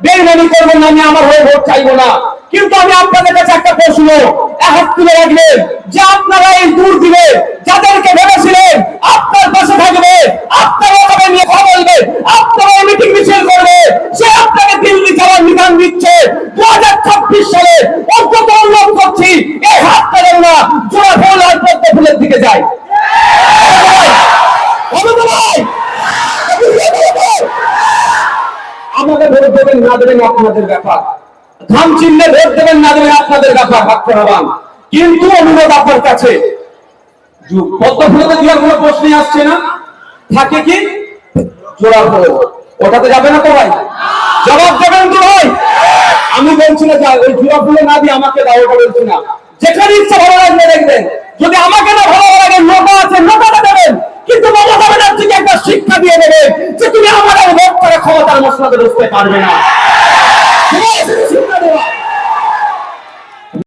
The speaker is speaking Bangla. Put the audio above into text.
বেইমানি করবেন না, আমি আমার হয়ে ভোট চাইবো না। কিন্তু আমি আপনাদের কাছে একটা প্রশ্ন এক তুলে রাখবেন যে আপনারা এই দূর দিলে যাদেরকে ভেবেছিলেন আপনার পাশে থাকবে, আপনারা তবে নিয়ে কথা বলবে, আপনারা মিটিং মিছিল করবে, সে আপনাকে দিল্লি যাওয়ার বিধান দিচ্ছে 2026 সালে অন্তত অনুরোধ করছি এই হাতটা যেন না জোড়া ফুল আর পদ্ম ফুলের দিকে যায়। আমাকে ভোট দেবেন না দেবেন আপনাদের ব্যাপার, ঘাম চিহ্নে ভোট দেবেন না দেবেন আপনাদের ব্যাপার, ভাবতে হবান। কিন্তু অনুরোধ আপনার কাছে, পদ্ম ফুলেতে দেওয়ার কোনো প্রশ্নই আসছে না, থাকে কি জোড়া ফুল, ওটাতে যাবে না তো ভাই? জবাব দেবেন তো ভাই? আমি বলছি না যে ওই জোড়া ফুলে না দিয়ে আমাকে দাও, ওটা বলছি না। যেখানে ইচ্ছা ভালো লাগবে দেখবেন, যদি আমাকে না ভালো লাগে নোটা আছে নোটাটা দেবেন, কিন্তু মমতা ব্যানার্জিকে একটা শিক্ষা দিয়ে দেবেন যে তুমি আমার ভোট করে ক্ষমতার মশলাতে বসতে পারবে না।